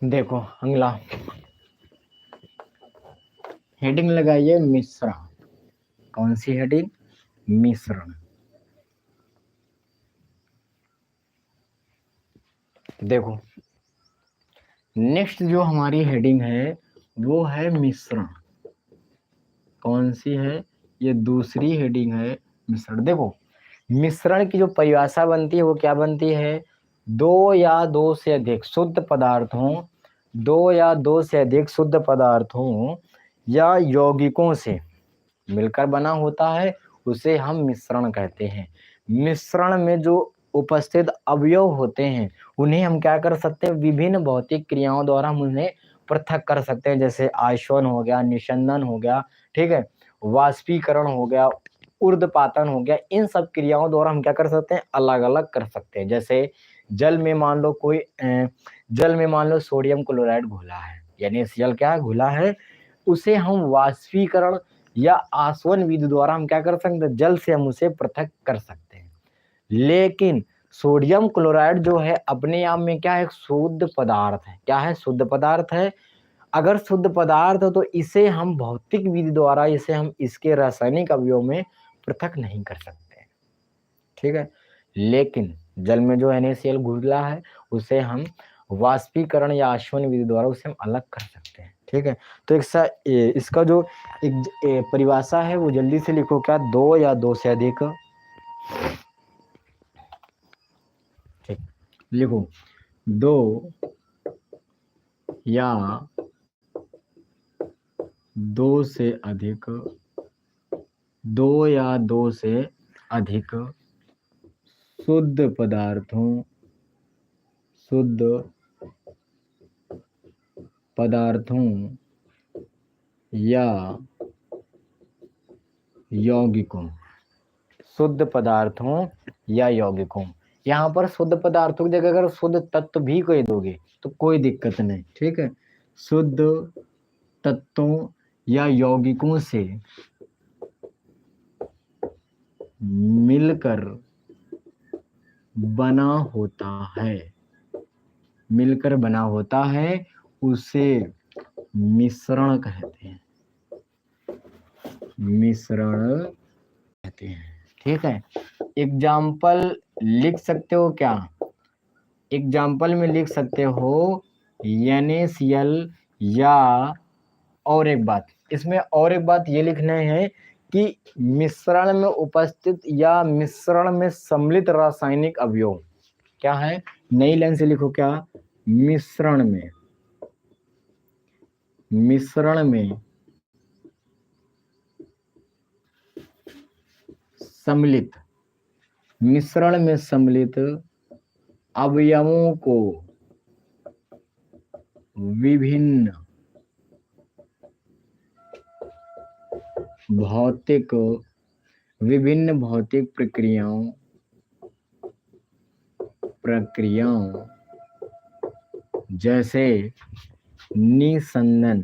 देखो अगला हेडिंग लगाइए मिश्रण। कौन सी हेडिंग? मिश्रण। देखो नेक्स्ट जो हमारी हेडिंग है वो है मिश्रण। कौन सी है? ये दूसरी हेडिंग है, मिश्रण। देखो मिश्रण की जो परिभाषा बनती है वो क्या बनती है? दो या दो से अधिक शुद्ध पदार्थों या यौगिकों से मिलकर बना होता है, उसे हम मिश्रण कहते हैं। मिश्रण में जो उपस्थित अवयव होते हैं उन्हें हम क्या कर सकते हैं? विभिन्न भौतिक क्रियाओं द्वारा हम उन्हें पृथक कर सकते हैं, जैसे आशवन हो गया, निषंदन हो गया, ठीक है, वाष्पीकरण हो गया, ऊर्ध्वपातन हो गया। इन सब क्रियाओं द्वारा हम क्या कर सकते हैं? अलग अलग कर सकते हैं। जैसे जल में मान लो सोडियम क्लोराइड घुला है, यानी NaCl क्या घुला है, उसे हम वाष्पीकरण या आसवन विधि द्वारा हम क्या कर सकते हैं? जल से हम उसे पृथक कर सकते हैं। लेकिन सोडियम क्लोराइड जो है अपने आप में क्या है, एक शुद्ध पदार्थ है। क्या है? शुद्ध पदार्थ है। अगर शुद्ध पदार्थ है तो इसे हम भौतिक विधि द्वारा इसे हम इसके रासायनिक अवयव में पृथक नहीं कर सकते, ठीक है। लेकिन जल में जो NaCl घुला है उसे हम वाष्पीकरण या आशवन विधि द्वारा उसे हम अलग कर सकते हैं, ठीक है। तो इसका जो एक परिभाषा है वो जल्दी से लिखो, क्या? दो या दो से अधिक, ठीक, लिखो दो या दो से अधिक, दो या दो से अधिक शुद्ध पदार्थों या यौगिकों, शुद्ध पदार्थों या यौगिकों। यहाँ पर शुद्ध पदार्थों की जगह अगर शुद्ध तत्व भी कह दोगे तो कोई दिक्कत नहीं, ठीक है। शुद्ध तत्वों या यौगिकों से मिलकर बना होता है, उसे मिश्रण कहते हैं, ठीक है। एग्जाम्पल लिख सकते हो क्या? एग्जाम्पल में लिख सकते हो NaCl, या और एक बात, इसमें और एक बात ये लिखना है कि मिश्रण में उपस्थित या मिश्रण में सम्मिलित रासायनिक अवयव क्या है। नई लाइन से लिखो, क्या? मिश्रण में सम्मिलित अवयवों को विभिन्न भौतिक प्रक्रियाओं जैसे निसंदन,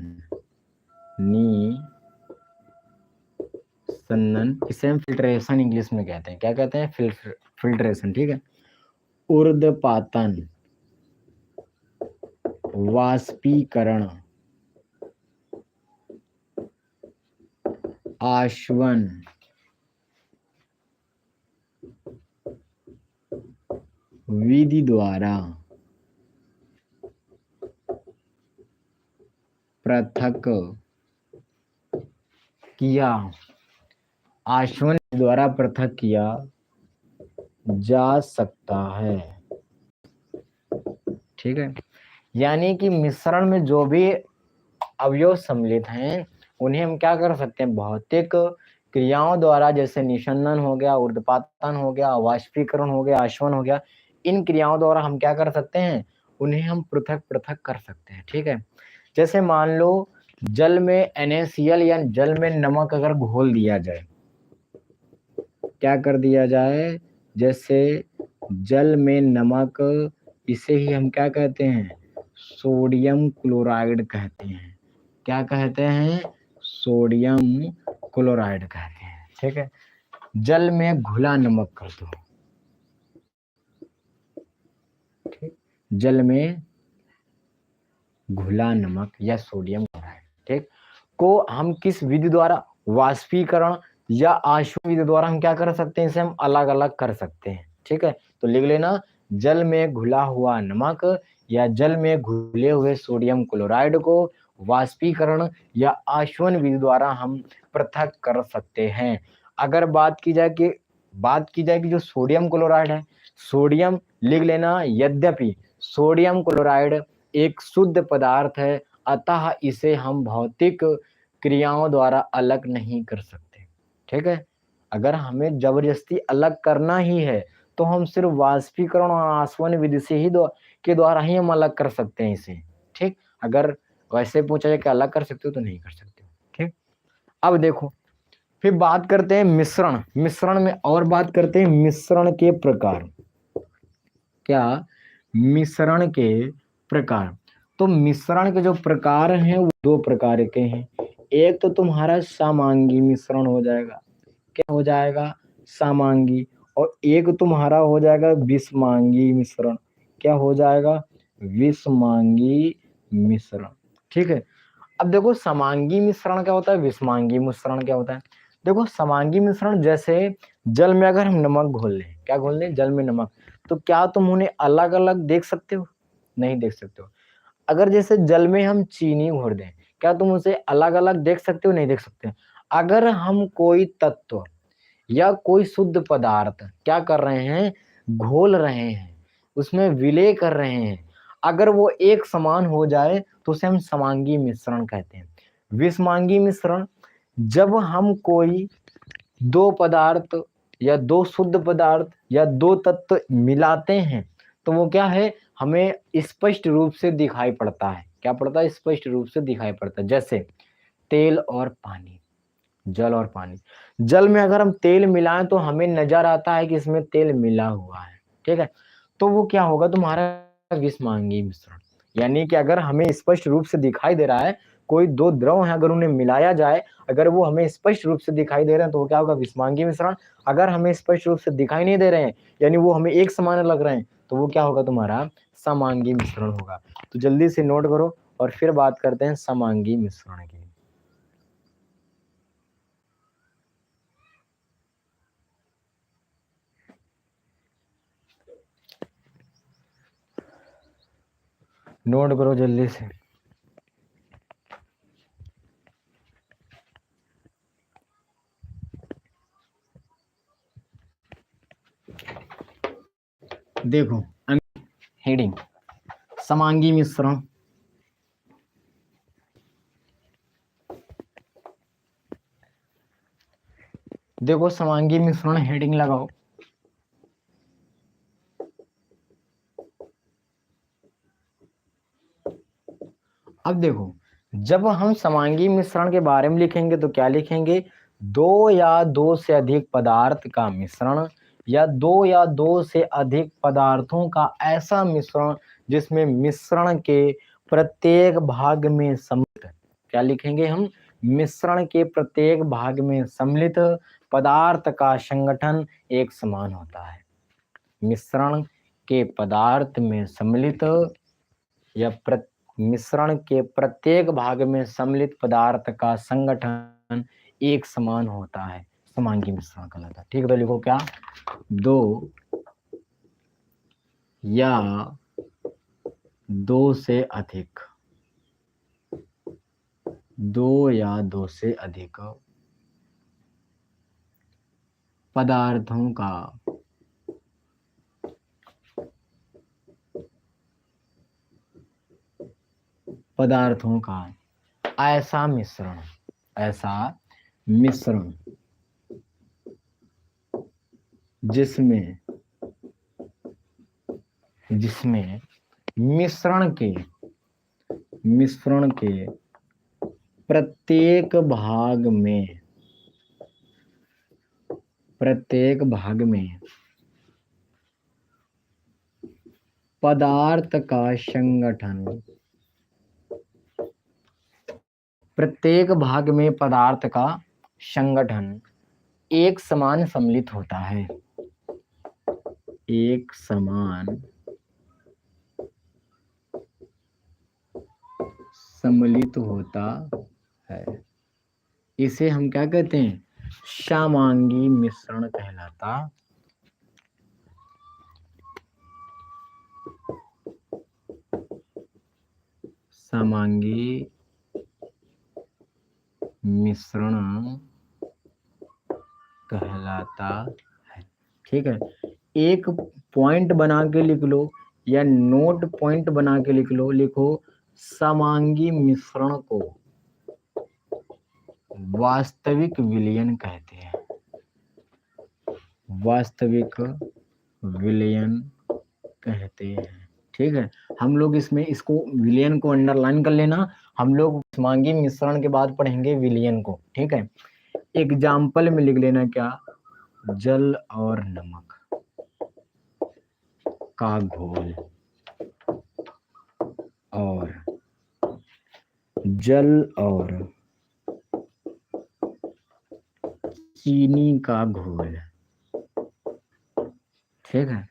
इसे हम फिल्ट्रेशन इंग्लिश में कहते हैं। क्या कहते हैं? फिल्ट्रेशन, ठीक है। ऊर्ध्वपातन, वाष्पीकरण, आशवन, विधि द्वारा पृथक किया जा सकता है, ठीक है। यानी कि मिश्रण में जो भी अवयव सम्मिलित हैं उन्हें हम क्या कर सकते हैं, भौतिक क्रियाओं द्वारा, जैसे निसंदन हो गया, ऊर्ध्वपातन हो गया, वाष्पीकरण हो गया, आशवन हो गया, इन क्रियाओं द्वारा हम क्या कर सकते हैं, उन्हें हम पृथक कर सकते हैं, ठीक है। जैसे मान लो जल में NaCl या जल में नमक अगर घोल दिया जाए, क्या कर दिया जाए, जैसे जल में नमक, इसे ही हम क्या कहते हैं, सोडियम क्लोराइड कहते हैं। क्या कहते हैं? सोडियम क्लोराइड कहते हैं, ठीक है। जल में घुला नमक कर दो, ठीक, जल में घुला नमक या सोडियम क्लोराइड, ठीक, को हम किस विधि द्वारा, वाष्पीकरण या आशवन विधि द्वारा हम क्या कर सकते हैं, इसे हम अलग अलग कर सकते हैं, ठीक है। तो लिख लेना, जल में घुला हुआ नमक या जल में घुले हुए सोडियम क्लोराइड को वाष्पीकरण या आशवन विधि द्वारा हम पृथक कर सकते हैं। अगर बात की जाए कि जो सोडियम क्लोराइड है, सोडियम लिख लेना, यद्यपि सोडियम क्लोराइड एक शुद्ध पदार्थ है, अतः इसे हम भौतिक क्रियाओं द्वारा अलग नहीं कर सकते, ठीक है। अगर हमें जबरदस्ती अलग करना ही है तो हम सिर्फ वाष्पीकरण और आशवन विधि से ही के द्वारा ही हम अलग कर सकते हैं इसे, ठीक। अगर वैसे पूछा जाए कि अलग कर सकते हो तो नहीं कर सकते, ठीक। अब देखो, फिर बात करते हैं मिश्रण में, और बात करते हैं मिश्रण के प्रकार। क्या? मिश्रण के प्रकार। तो मिश्रण के जो प्रकार हैं वो दो प्रकार के हैं। एक तो तुम्हारा समांगी मिश्रण हो जाएगा, क्या हो जाएगा, समांगी। और एक तुम्हारा हो जाएगा विषमांगी मिश्रण। क्या हो जाएगा? विषमांगी मिश्रण। ठीक है। अब देखो समांगी मिश्रण क्या होता है, विषमांगी मिश्रण क्या होता है। देखो समांगी मिश्रण जैसे जल में अगर हम नमक घोल लें, क्या घोल लें? जल में नमक, तो क्या तुम उन्हें अलग अलग देख सकते हो? नहीं देख सकते हो। अगर जैसे जल में हम चीनी घोल दें, क्या तुम उसे अलग अलग देख सकते हो? नहीं देख सकते। अगर हम कोई तत्व या कोई शुद्ध पदार्थ क्या कर रहे हैं, घोल रहे हैं, उसमें विलय कर रहे हैं, अगर वो एक समान हो जाए तो उसे हम समांगी मिश्रण कहते हैं। विषमांगी मिश्रण, जब हम कोई दो पदार्थ या दो शुद्ध पदार्थ या दो तत्व मिलाते हैं तो वो क्या है, हमें स्पष्ट रूप से दिखाई पड़ता है। क्या पड़ता है? स्पष्ट रूप से दिखाई पड़ता है। जैसे तेल और पानी, जल और पानी। जल में अगर हम तेल मिलाएं तो हमें नजर आता है कि इसमें तेल मिला हुआ है। ठीक है। तो वो क्या होगा? तुम्हारा विषमांगी मिश्रण। यानी कि अगर हमें स्पष्ट रूप से दिखाई दे रहा है, कोई दो द्रव है, अगर उन्हें मिलाया जाए, अगर वो हमें स्पष्ट रूप से दिखाई दे रहे हैं तो वो क्या होगा? विषमांगी मिश्रण। अगर हमें स्पष्ट रूप से दिखाई नहीं दे रहे हैं, यानी वो हमें एक समान लग रहे हैं, तो वो क्या होगा? तुम्हारा समांगी मिश्रण होगा। तो जल्दी से नोट करो और फिर बात करते हैं समांगी मिश्रण की। नोट करो जल्दी से। देखो हेडिंग समांगी मिश्रण। देखो समांगी मिश्रण हेडिंग लगाओ। अब देखो, जब हम समांगी मिश्रण के बारे में लिखेंगे तो क्या लिखेंगे? दो या दो से अधिक पदार्थ का मिश्रण या दो या दो से अधिक पदार्थों का ऐसा मिश्रण जिसमें मिश्रण के प्रत्येक भाग में सम्मिलित, क्या लिखेंगे हम? मिश्रण के प्रत्येक भाग में सम्मिलित पदार्थ का संगठन एक समान होता है। मिश्रण के पदार्थ में सम्मिलित या मिश्रण के प्रत्येक भाग में सम्मिलित पदार्थ का संगठन एक समान होता है, समांगी मिश्रण कहलाता है। ठीक है, तो लिखो क्या? दो या दो से अधिक, दो या दो से अधिक पदार्थों का ऐसा मिश्रण, ऐसा मिश्रण जिसमें मिश्रण के प्रत्येक भाग में पदार्थ का संगठन, प्रत्येक भाग में पदार्थ का संगठन एक समान सम्मिलित होता है, एक समान सम्मिलित होता है। इसे हम क्या कहते हैं? समांगी मिश्रण कहलाता। समांगी मिश्रण कहलाता है। ठीक है। एक पॉइंट बना के लिख लो या नोट पॉइंट बना के लिख लो। लिखो समांगी मिश्रण को वास्तविक विलयन कहते हैं। वास्तविक विलयन कहते हैं। ठीक है। हम लोग इसमें इसको विलयन को अंडरलाइन कर लेना। हम लोग समांगी मिश्रण के बाद पढ़ेंगे विलयन को। ठीक है। एग्जाम्पल में लिख लेना क्या? जल और नमक का घोल और जल और चीनी का घोल ठीक है,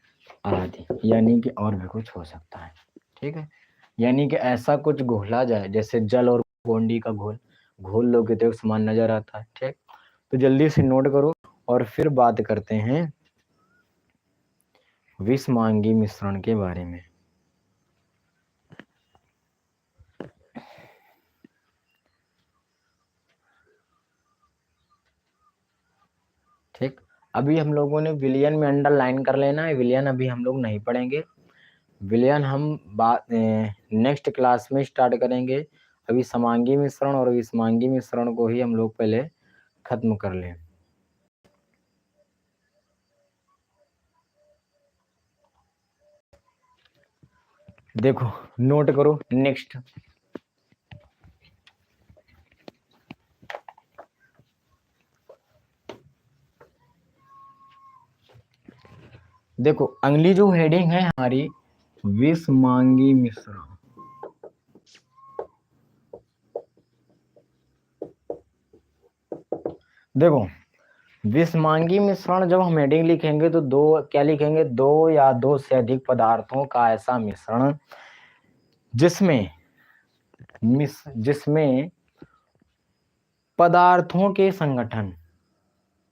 आदि, यानी कि और भी कुछ हो सकता है। ठीक है, यानी कि ऐसा कुछ घोला जाए, जैसे जल और गोंडी का घोल, घोल लोगे तो एक समान नजर आता है। ठीक, तो जल्दी से नोट करो और फिर बात करते हैं विषमांगी मिश्रण के बारे में। ठीक, अभी हम लोगों ने विलियन में अंडरलाइन कर लेना है, विलियन अभी हम लोग नहीं पढ़ेंगे, विलियन हम बात नेक्स्ट क्लास में स्टार्ट करेंगे। अभी समांगी मिश्रण और विषमांगी मिश्रण को ही हम लोग पहले खत्म कर लें। देखो नोट करो नेक्स्ट, देखो अगली जो हेडिंग है हमारी विषमांगी मिश्रण। देखो विषमांगी मिश्रण जब हम हेडिंग लिखेंगे तो दो क्या लिखेंगे, दो या दो से अधिक पदार्थों का ऐसा मिश्रण जिसमें पदार्थों के संगठन,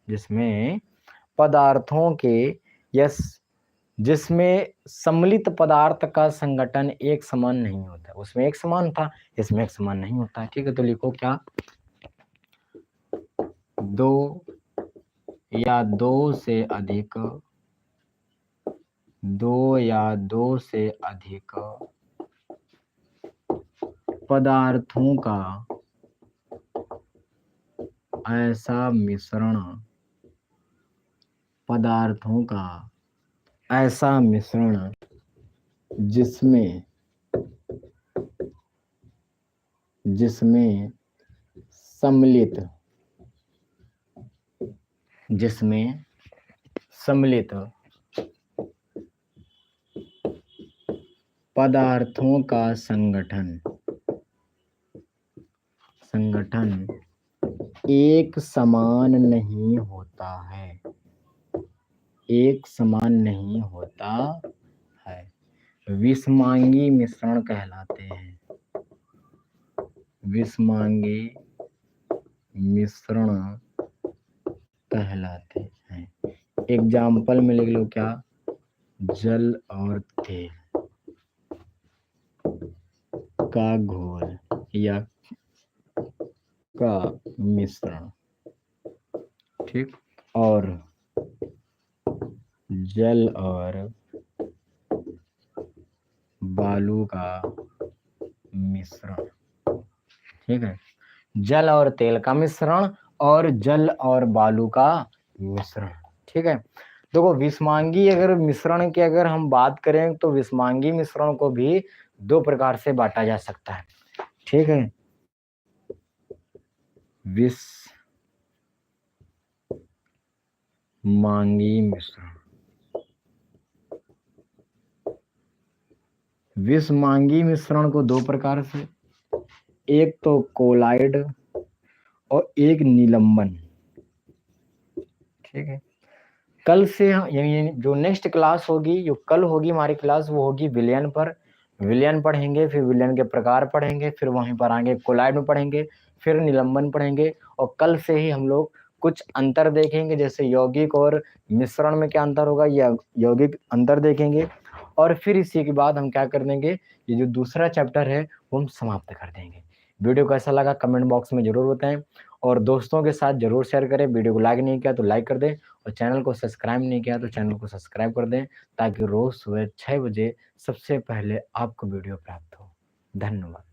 जिसमें पदार्थों के यस जिसमें सम्मिलित पदार्थ का संगठन एक समान नहीं होता, उसमें एक समान था, इसमें एक समान नहीं होता है। ठीक है, तो लिखो क्या, दो या दो से अधिक, दो या दो से अधिक पदार्थों का ऐसा मिश्रण, पदार्थों का ऐसा मिश्रण जिसमें सम्मिलित पदार्थों का संगठन एक समान नहीं होता है, एक समान नहीं होता है, विषमांगी मिश्रण कहलाते हैं, विषमांगी मिश्रण कहलाते हैं। एग्जाम्पल में लिख लो क्या, जल और तेल का घोल या का मिश्रण। ठीक, और जल और बालू का मिश्रण। ठीक है, जल और तेल का मिश्रण और जल और बालू का मिश्रण। ठीक है, देखो विषमांगी अगर मिश्रण की अगर हम बात करें तो विषमांगी मिश्रण को भी दो प्रकार से बांटा जा सकता है। ठीक है, विषमांगी मिश्रण, विषमांगी मिश्रण को दो प्रकार से, एक तो कोलाइड और एक निलंबन। ठीक है, कल से यानी जो नेक्स्ट क्लास होगी, जो कल होगी हमारी क्लास, वो होगी विलयन पर। विलयन पढ़ेंगे, फिर विलयन के प्रकार पढ़ेंगे, फिर वहीं पर आगे कोलाइड में पढ़ेंगे, फिर निलंबन पढ़ेंगे। और कल से ही हम लोग कुछ अंतर देखेंगे, जैसे यौगिक और मिश्रण में क्या अंतर होगा, या यौगिक अंतर देखेंगे। और फिर इसी के बाद हम क्या कर देंगे, ये जो दूसरा चैप्टर है वो हम समाप्त कर देंगे। वीडियो कैसा लगा कमेंट बॉक्स में जरूर बताएं, और दोस्तों के साथ जरूर शेयर करें। वीडियो को लाइक नहीं किया तो लाइक कर दें, और चैनल को सब्सक्राइब नहीं किया तो चैनल को सब्सक्राइब कर दें, ताकि रोज सुबह 6 बजे सबसे पहले आपको वीडियो प्राप्त हो। धन्यवाद।